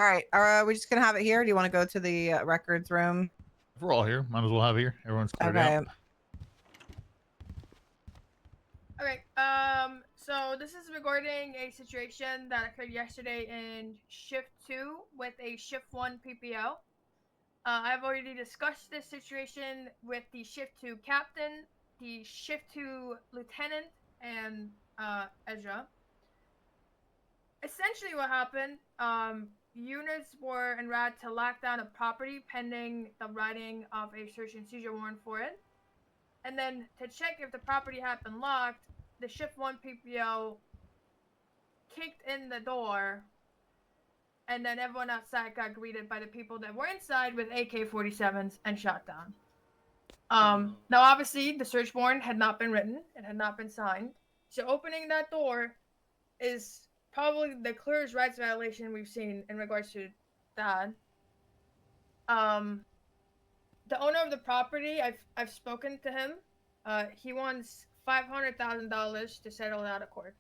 All right. Are we just gonna have it here? Or do you want to go to the records room? If we're all here, might as well have it here. Everyone's cleared Okay. out. Okay, so this is regarding a situation that occurred yesterday in Shift 2 with a Shift 1 PPO. I've already discussed this situation with the Shift 2 captain, the Shift 2 lieutenant, and Ezra. Essentially what happened, units were en route to lock down a property pending the writing of a search and seizure warrant for it. And then to check if the property had been locked, the Shift 1 PPO kicked in the door, and then everyone outside got greeted by the people that were inside with AK-47s and shot down. Now obviously the search warrant had not been written, it had not been signed, so opening that door is probably the clearest rights violation we've seen in regards to that. The owner of the property, I've spoken to him. He wants $500,000 to settle out of court.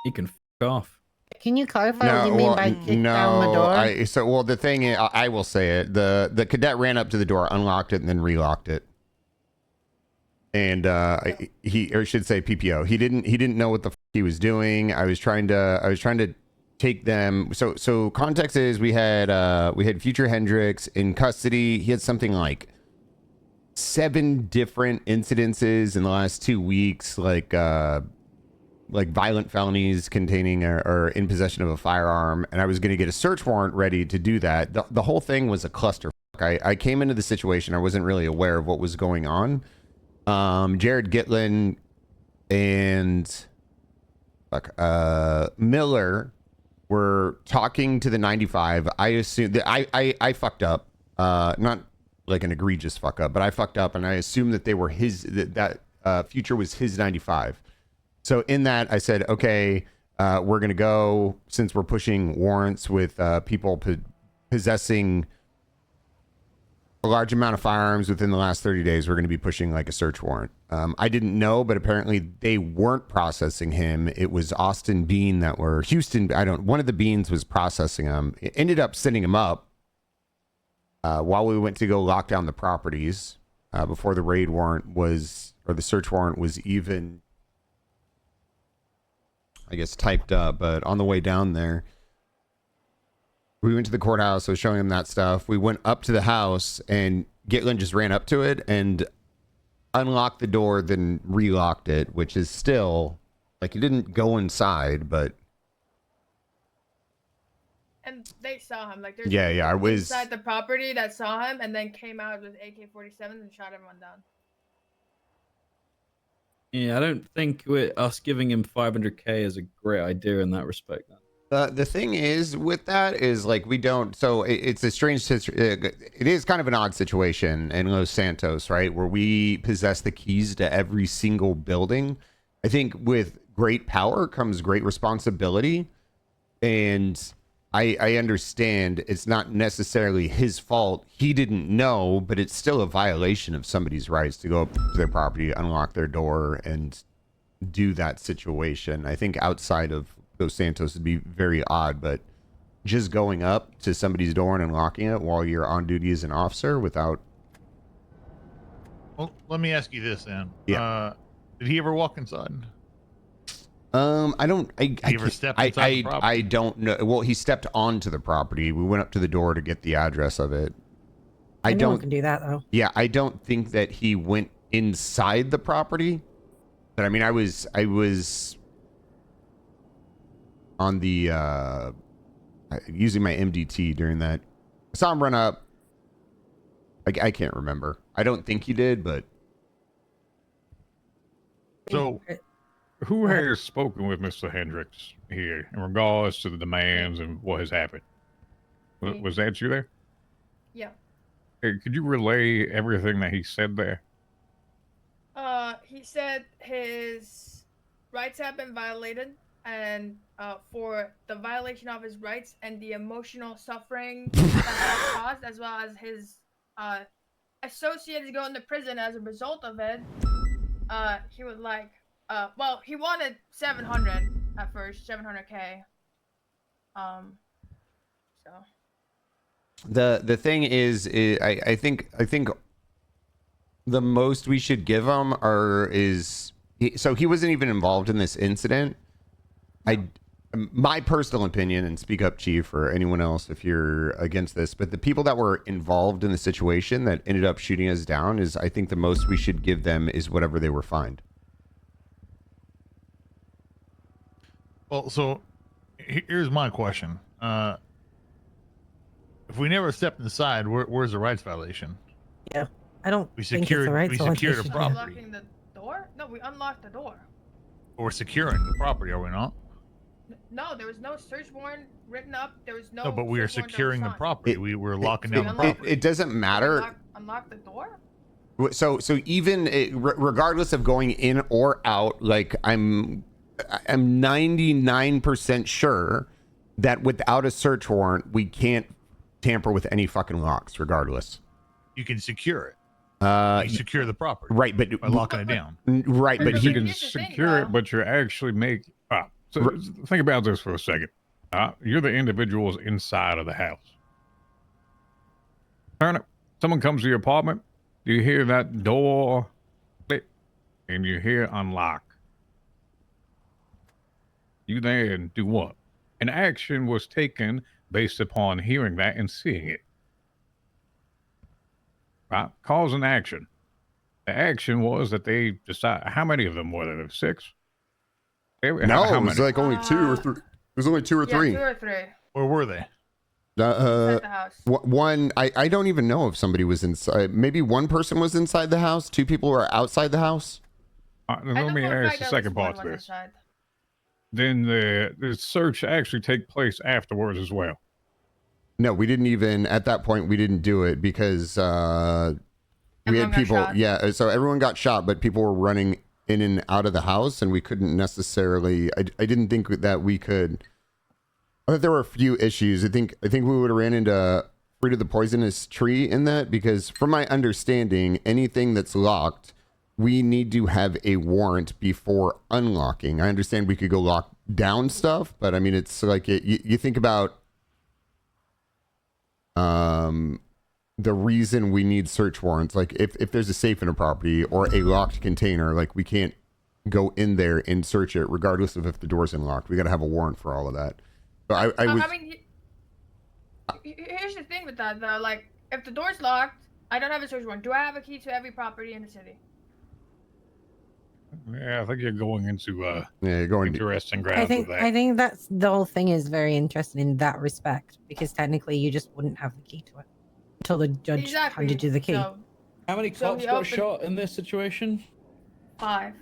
He can f off. Can you clarify what you mean by kick down the door? The thing is, I will say it. The cadet ran up to the door, unlocked it, and then relocked it. And I should say PPO. He didn't know what the f he was doing. I was trying to take them. So context is we had Future Hendricks in custody. He had something like 7 different incidences in the last 2 weeks, like violent felonies containing or in possession of a firearm. And I was going to get a search warrant ready to do that. The whole thing was a clusterfuck. I came into the situation. I wasn't really aware of what was going on. Jared Gitlin and Miller were talking to the 95. I assumed that I fucked up. Not like an egregious fuck up, but I fucked up, and I assumed that they were his. That Future was his 95. So in that, I said, okay, we're gonna go, since we're pushing warrants with people possessing a large amount of firearms within the last 30 days, we're going to be pushing like a search warrant. I didn't know, but apparently they weren't processing him. It was Austin Bean that were Houston. One of the Beans was processing him. It ended up sending him up while we went to go lock down the properties before the raid warrant was, or the search warrant was even, I guess, typed up. But on the way down there, we went to the courthouse. I was showing him that stuff. We went up to the house, and Gitlin just ran up to it and unlocked the door, then relocked it, which is still, like, he didn't go inside, but... And they saw him. Like, there's yeah, I was inside the property that saw him and then came out with AK-47s and shot everyone down. Yeah, I don't think us giving him 500K is a great idea in that respect. The thing is with that is, like, we don't, so it's a strange, it is kind of an odd situation in Los Santos, right? Where we possess the keys to every single building. I think with great power comes great responsibility. And I understand it's not necessarily his fault. He didn't know, but it's still a violation of somebody's rights to go up to their property, unlock their door, and do that situation. I think outside of Los Santos would be very odd, but just going up to somebody's door and unlocking it while you're on duty as an officer without... Well, let me ask you this then. Yeah. Did he ever walk inside? I don't... Did he ever step inside the property? I don't know. Well, he stepped onto the property. We went up to the door to get the address of it. Anyone can do that, though. Yeah, I don't think that he went inside the property. But I mean, I was on the using my MDT during that. I saw him run up. I can't remember. I don't think he did, but So who has spoken with Mr. Hendricks here in regards to the demands and what has happened? Was that you there? Yeah. Hey, could you relay everything that he said there? He said his rights have been violated, and for the violation of his rights and the emotional suffering that has caused, as well as his associates going to prison as a result of it, he would like Well, he wanted 700 at first, 700K. So. The thing is I think the most we should give him so he wasn't even involved in this incident. My personal opinion, and speak up, Chief, or anyone else if you're against this, but the people that were involved in the situation that ended up shooting us down is, I think the most we should give them is whatever they were fined. Well, so here's my question. If we never stepped inside, where's the rights violation? Yeah, I don't We think secured, it's the right we selection. secured a Are we property. locking the door? No, we unlocked the door. We're securing the property, are we not? No, there was no search warrant written up. There was no. No, but we are search warrant that was securing the signed. property. We were locking down the it- property. It doesn't Did we matter. unlock the door? So even regardless of going in or out, like I'm 99% sure that without a search warrant, we can't tamper with any fucking locks, regardless. You can secure it. You secure the property. Right, but by locking it down. Right, but you he can Here's the thing, secure though. it, but you're actually so think about this for a second. You're the individuals inside of the house. Someone comes to your apartment, you hear that door click, and you hear unlock. You then do what? An action was taken based upon hearing that and seeing it. Right? Cause and action. The action was that they decided, how many of them were there? 6? no, How it was many? like only 2 or 3. It was only 2 or Yeah, 3. 2 or 3. Where were they? Inside the house. One, I don't even know if somebody was inside. Maybe one person was inside the house. 2 people were outside the house. I Let know me for a ask fact the at second least one part to was this. inside. Then the search actually take place afterwards as well. No, we didn't even, at that point, we didn't do it because we Everyone had got people, shot. yeah, so everyone got shot, but people were running in and out of the house, and we couldn't necessarily, I didn't think that we could, I thought there were a few issues. I think we would have ran into Fruit of the Poisonous Tree in that, because from my understanding, anything that's locked, we need to have a warrant before unlocking. I understand we could go lock down stuff, but I mean, it's like, you think about the reason we need search warrants, like if there's a safe in a property or a locked container, like we can't go in there and search it regardless of if the door's unlocked. We got to have a warrant for all of that. So I would, I mean, here's the thing with that though. Like, if the door's locked, I don't have a search warrant. Do I have a key to every property in the city? Yeah, I think you're going into yeah, you're going to, interesting grounds with that. I think that's the whole thing is very interesting in that respect, because technically you just wouldn't have the key to it until the judge Exactly. handed you the key. So, How many So cops he got opened- shot in this situation? 5.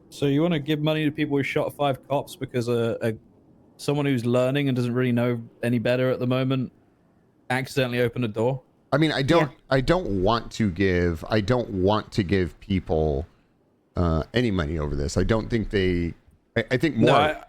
So you want to give money to people who shot 5 cops because someone who's learning and doesn't really know any better at the moment accidentally opened a door? I mean, I don't want to give people any money over this. I don't think I think more. No,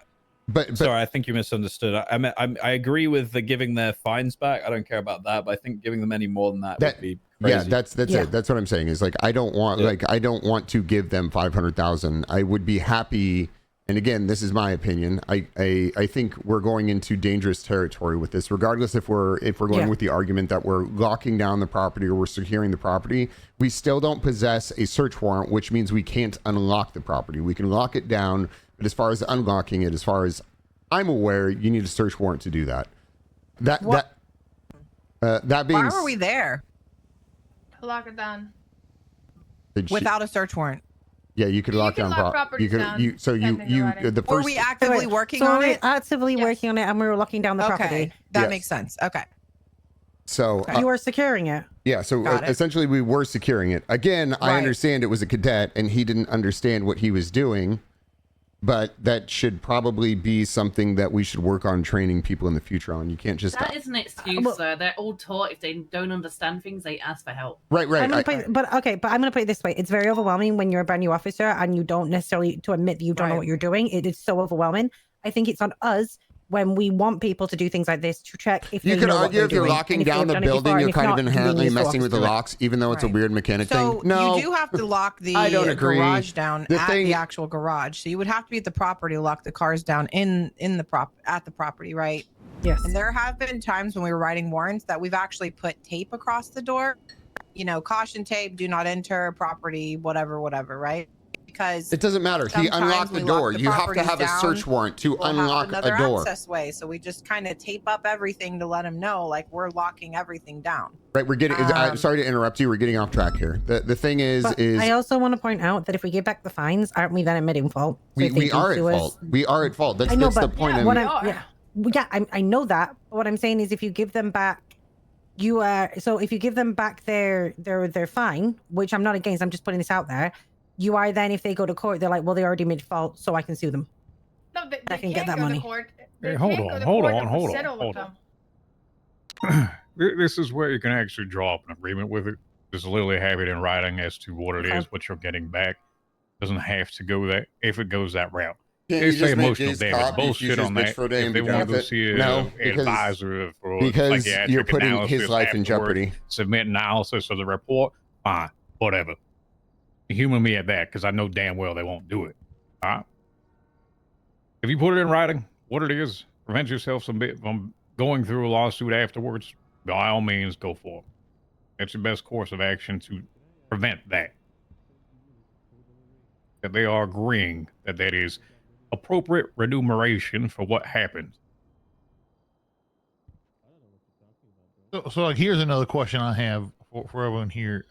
but sorry, I think you misunderstood. I agree with the giving their fines back. I don't care about that, but I think giving them any more than that would be crazy. yeah, that's it. That's what I'm saying. Is like I don't want to give them 500,000. I would be happy. And again, this is my opinion. I think we're going into dangerous territory with this, regardless if we're going with the argument that we're locking down the property or we're securing the property. We still don't possess a search warrant, which means we can't unlock the property. We can lock it down, but as far as unlocking it, as far as I'm aware, you need a search warrant to do that. That being Why were we there To lock it down. without a search warrant? Yeah, you could You lock can down. lock properties down, pending the writing. The Were first. we actively working so on we're it? actively Yes. working on it, and we were locking down the Okay, property. that Yes. makes sense. Okay. So You were securing it. yeah, so Got it. essentially we were securing it. Again, I Right. understand it was a cadet and he didn't understand what he was doing, but that should probably be something that we should work on training people in the future on. You can't just That is an excuse, well- though. They're all taught if they don't understand things, they ask for help. right. I'm gonna but I'm gonna put it this way: it's very overwhelming when you're a brand new officer and you don't necessarily to admit that you don't know Right. what you're doing. It is so overwhelming. I think it's on us when we want people to do things like this to check if You they could know what argue they're if you're doing, locking and if down they've the done it before, building, and you're if kind of not, inherently convenience to messing with the officers. locks, even though it's a Right. weird mechanic So thing. No, you do have to lock the I don't agree. garage down The at thing- the actual garage. So you would have to be at the property to lock the cars down in the at the property, right? Yes. And there have been times when we were writing warrants that we've actually put tape across the door, you know, caution tape, do not enter property, whatever, right? Because it doesn't matter. He sometimes unlocked we the lock door. the You have to properties have a search down, warrant to we'll have unlock another a door. access way. So we just kind of tape up everything to let them know, like, we're locking everything down. Right, we're getting. Sorry to interrupt you. We're getting off track here. The thing is, But I also want to point out that if we give back the fines, aren't we then admitting fault? So if they we do are at sue us- fault. We are at fault. That's, I know, that's the but point. what we I'm, are. yeah, well, yeah, I know that. But what I'm saying is, if you give them back, you are so if you give them back their fine, which I'm not against. I'm just putting this out there. You are then, if they go to court, they're like, well, they already made fault, so I can sue them. No, they I can can't get that go money. to court. They Hey, hold can't go on, to hold court on, if we hold on, settle with hold them. on. This is where you can actually draw up an agreement with it. Just literally have it in writing as to what it Okay. is, what you're getting back. Doesn't have to go that if it goes that route. Can't They you say just make emotional these damage copies, bullshit use on this that. for a day If and they be want done to go with it? see an No, because advisor for you're psychiatric putting his analysis life in afterward, jeopardy. submit analysis of the report, fine, whatever. Humor me at that, because I know damn well they won't do it. All right? If you put it in writing, what it is, prevent yourself from going through a lawsuit afterwards, by all means, go for it. That's your best course of action to prevent that. That they are agreeing that that is appropriate remuneration for what happened. So like, here's another question I have for everyone here.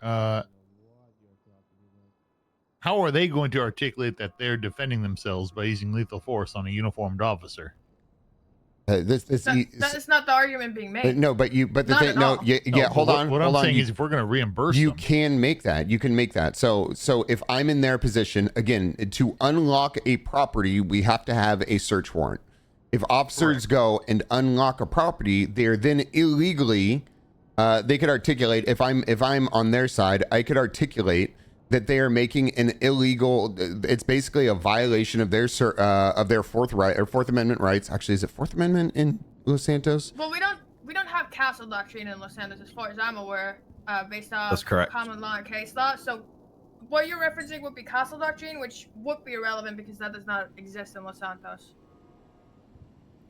How are they going to articulate that they're defending themselves by using lethal force on a uniformed officer? This That is not the argument being made. no, but the Not thing, at no, all. yeah. Hold on. What I'm saying is, if we're going to reimburse you them, can make that. You can make that. So if I'm in their position, again, to unlock a property, we have to have a search warrant. If officers go and unlock a property, they're then illegally. They could articulate. If I'm on their side, I could articulate that they are making an illegal. It's basically a violation of their Fourth Amendment rights. Actually, is it Fourth Amendment in Los Santos? Well, we don't have castle doctrine in Los Santos, as far as I'm aware, based off That's correct. common law and case law. So, what you're referencing would be castle doctrine, which would be irrelevant because that does not exist in Los Santos.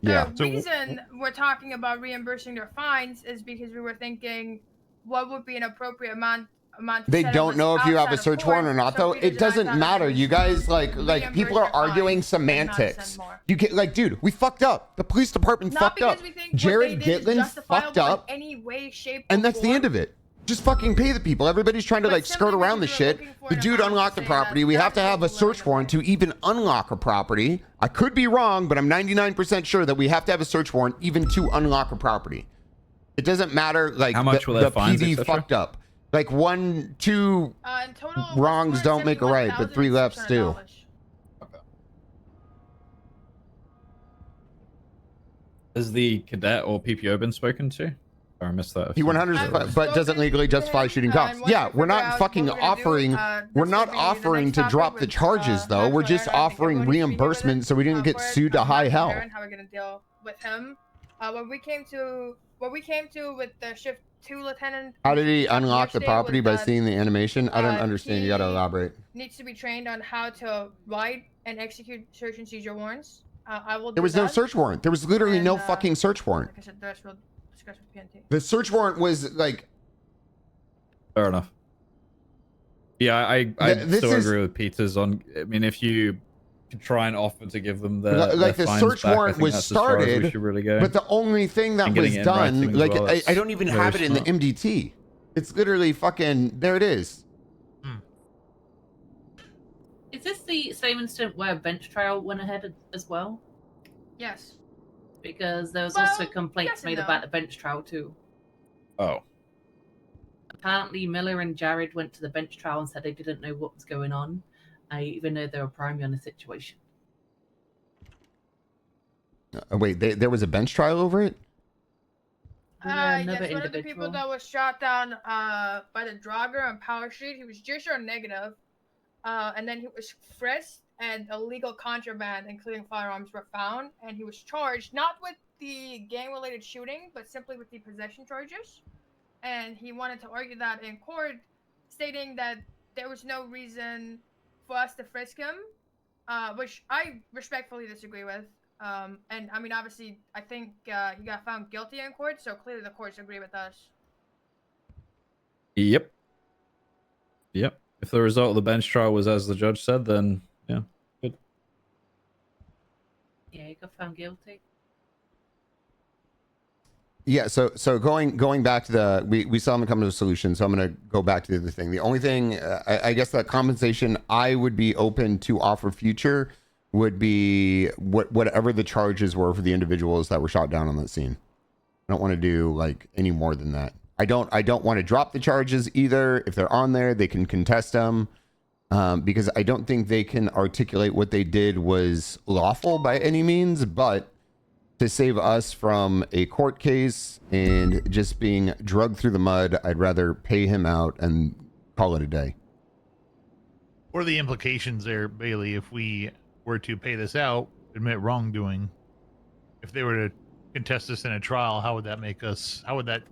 Yeah. The reason we're talking about reimbursing their fines is because we were thinking, what would be an appropriate amount? They to don't know if you have a outside of search court, warrant or not, so though. we It doesn't decided matter. to You guys like reimburse people are their arguing fines and not semantics. send more. You get like, dude, we fucked up. The police department Not fucked because up. we think Jared what they did is Gitlin justifiable fucked up, in any way, shape, and or that's the form. end of it. Just fucking pay the people. Everybody's trying to But like skirt simply around the because we're shit. looking for The an dude amount to unlocked the say property. that We have to that's have a what we're search willing warrant to to even unlock a property. I could be wrong, but I'm 99% sure that we have to have a search warrant even to unlock a property. It doesn't matter. Like How much will their the fines, PD etc.? fucked up. Like 1, 2 In total, wrongs don't make a right, but 3 lefts do. Has the cadet or PPO been spoken to? Or I missed that. He 100, but doesn't legally justify shooting cops. Yeah, we're not fucking offering. We're not offering to drop the charges, though. We're just offering reimbursement so we didn't get sued to high hell. How we're gonna deal with him? What we came to with the shift 2 lieutenant. How did he unlock the yesterday property was by that, seeing the animation? I don't understand. You gotta he elaborate. Needs to be trained on how to write and execute search and seizure warrants. I will. There was no search warrant. There was literally no And, fucking search warrant. Like I said, the rest we'll discuss with PNT. The search warrant was like. Fair enough. Yeah, I This still is- agree with Peters on. I mean, if you could try and offer to give them their Like their the fines search back, I warrant think was that's as far as we started, should really go. but the only thing that And getting was it in writing done, as like well, I that's don't even very have it in the smart. MDT. It's literally fucking. There it is. Is this the same incident where bench trial went ahead as well? Yes. Because there was Well, also complaints yes and made no. about the bench trial too. Oh. Apparently, Miller and Jared went to the bench trial and said they didn't know what was going on, even though they were primary on the situation. Wait, there was a bench trial over it? Another Yes, one of the people individual. that was shot down by the drogger on Power Street, he was just on negative. And then he was frisked and illegal contraband, including firearms, were found, and he was charged not with the gang-related shooting, but simply with the possession charges. And he wanted to argue that in court, stating that there was no reason for us to frisk him, which I respectfully disagree with. And I mean, obviously, I think he got found guilty in court, so clearly the courts agree with us. Yep. Yep. If the result of the bench trial was as the judge said, then yeah, good. Yeah, he got found guilty. Yeah, so going back to the we still haven't come to a solution, so I'm gonna go back to the other thing. The only thing I guess that compensation I would be open to offer future would be whatever the charges were for the individuals that were shot down on that scene. I don't want to do like any more than that. I don't want to drop the charges either. If they're on there, they can contest them, because I don't think they can articulate what they did was lawful by any means, but to save us from a court case and just being drugged through the mud, I'd rather pay him out and call it a day. What are the implications there, Bailey, if we were to pay this out, admit wrongdoing? If they were to contest this in a trial, how would that make us? How would that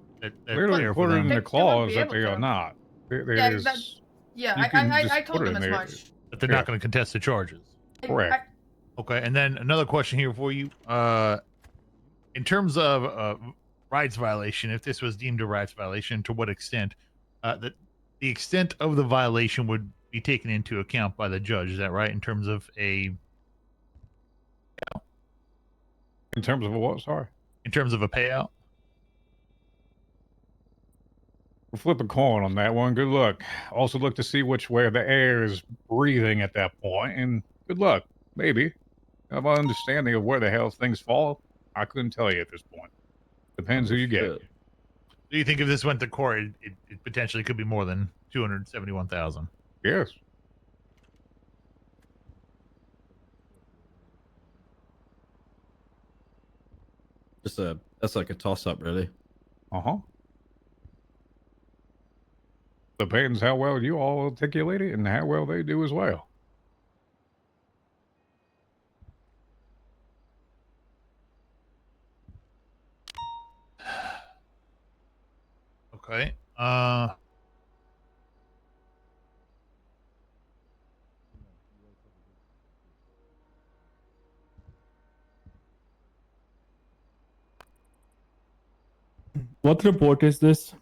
Clearly put it in the clause that they are not. I told them as much. But they're not going to contest the charges. Correct. Okay, and then another question here for you. In terms of rights violation, if this was deemed a rights violation, to what extent? The extent of the violation would be taken into account by the judge. Is that right? In terms of a... In terms of a what? Sorry. In terms of a payout? We'll flip a coin on that one. Good luck. Also look to see which way the air is breathing at that point, and good luck. Maybe. I have an understanding of where the hell things fall. I couldn't tell you at this point. Depends who you get. Do you think if this went to court, it potentially could be more than 271,000? Yes. That's like a toss-up, really. Uh-huh. Depends how well you all articulate it and how well they do as well. Okay. What report is this?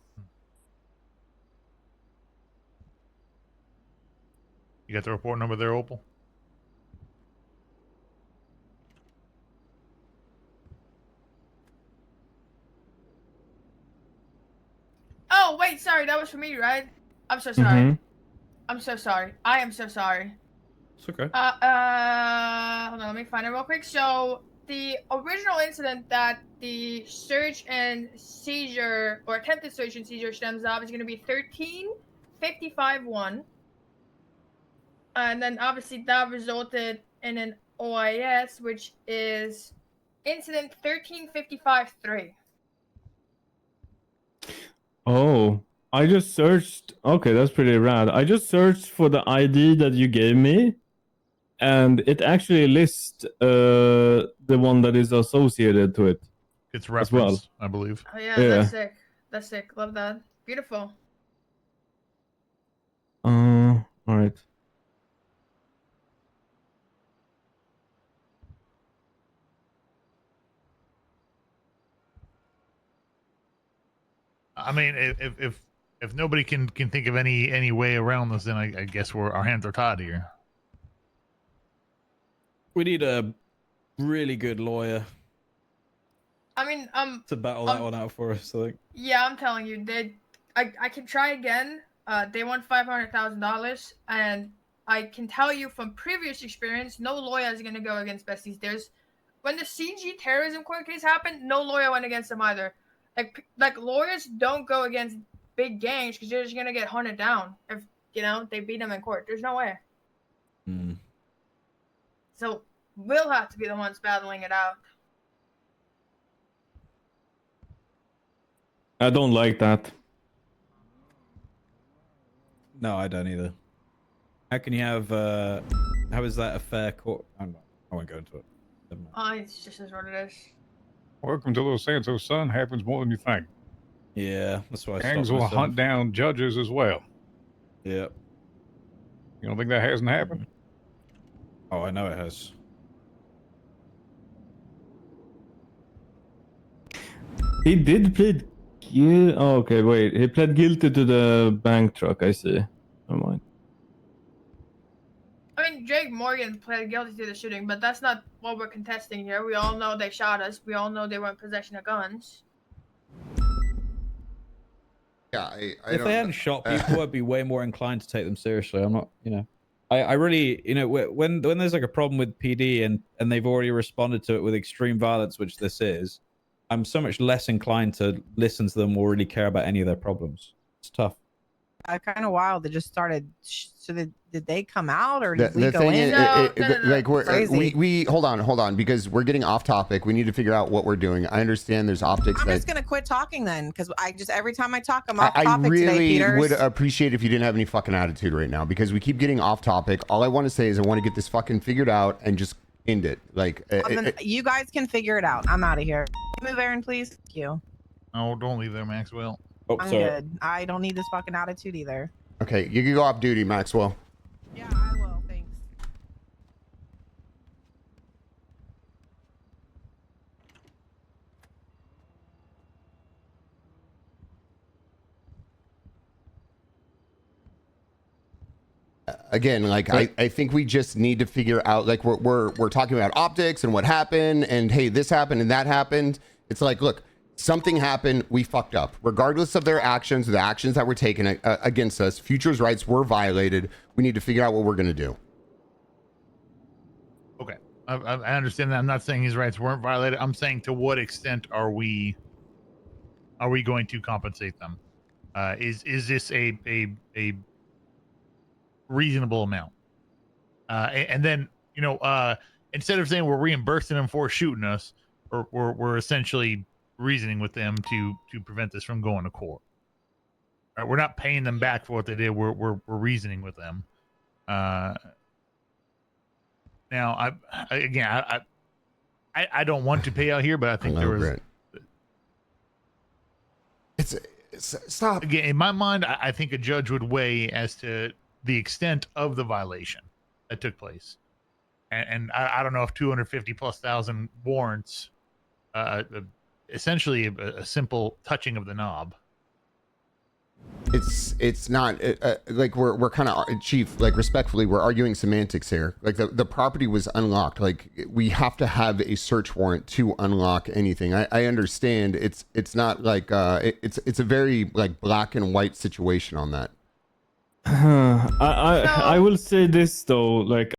You got the report number there, Opal? Oh, wait, sorry, that was for me, right? I'm so sorry. I'm so sorry. I am so sorry. It's okay. Hold on, let me find it real quick. So, the original incident that the search and seizure, or attempted search and seizure stems off is going to be 1355-1. And then, obviously, that resulted in an OIS, which is incident 1355-3. Oh, I just searched. Okay, that's pretty rad. I just searched for the ID that you gave me, and it actually lists the one that is associated to it. It's reference, I believe. Oh yeah, that's sick. That's sick. Love that. Beautiful. All right. I mean, if nobody can think of any way around this, then I guess our hands are tied here. We need a really good lawyer. I mean, to battle that one out for us. I think. Yeah, I'm telling you, I can try again. They want $500,000, and I can tell you from previous experience, no lawyer is gonna go against besties. When the CG terrorism court case happened, no lawyer went against them either. Like lawyers don't go against big gangs because they're just gonna get hunted down if they beat them in court. There's no way. So we'll have to be the ones battling it out. I don't like that. No, I don't either. How can you have How is that a fair court? I won't go into it. Never mind. It's just as what it is. Welcome to Los Santos, son. Happens more than you think. Yeah, that's why I Gangs stopped will myself. hunt down judges as well. Yeah. You don't think that hasn't happened? Oh, I know it has. He did plead guilty. Oh, okay, wait. He pled guilty to the bank truck. I see. Never mind. I mean, Jake Morgan pled guilty to the shooting, but that's not what we're contesting here. We all know they shot us. We all know they were in possession of guns. Yeah, If they hadn't shot people, I'd be way more inclined to take them seriously. I'm not, I really, when there's like a problem with PD and they've already responded to it with extreme violence, which this is, I'm so much less inclined to listen to them or really care about any of their problems. It's tough. Kind of wild. They just started. So did they come out or The, did we the go thing in? is, like Crazy. hold on because we're getting off topic. We need to figure out what we're doing. I understand there's optics. I'm just gonna quit talking then, because every time I talk, I'm off topic I really today, Peters. would appreciate if you didn't have any fucking attitude right now, because we keep getting off topic. All I want to say is I want to get this fucking figured out and just end it. Like you guys can figure it out. I'm out of here. Move, Aaron, please. Thank you. Oh, don't leave there, Maxwell. Oh, I'm sorry. good. I don't need this fucking attitude either. okay, you can go off duty, Maxwell. Yeah, I will. Thanks. Again, like I think we just need to figure out, like we're talking about optics and what happened, and hey, this happened and that happened. It's like, look, something happened, we fucked up. Regardless of their actions, the actions that were taken against us, Future's rights were violated. We need to figure out what we're gonna do. Okay, I understand that. I'm not saying his rights weren't violated. I'm saying, to what extent are we going to compensate them? Is this a reasonable amount? And then, instead of saying we're reimbursing them for shooting us, or we're essentially reasoning with them to prevent this from going to court. Right? We're not paying them back for what they did. We're reasoning with them. Now, I don't want to pay out here, but I think there was. It's stop again. In my mind, I think a judge would weigh as to the extent of the violation that took place, and I don't know if 250,000+ warrants, essentially a simple touching of the knob. It's not like we're kind of, Chief, like respectfully, we're arguing semantics here. Like the property was unlocked. Like we have to have a search warrant to unlock anything. I understand it's not like it's a very like black and white situation on that. I will say this though, like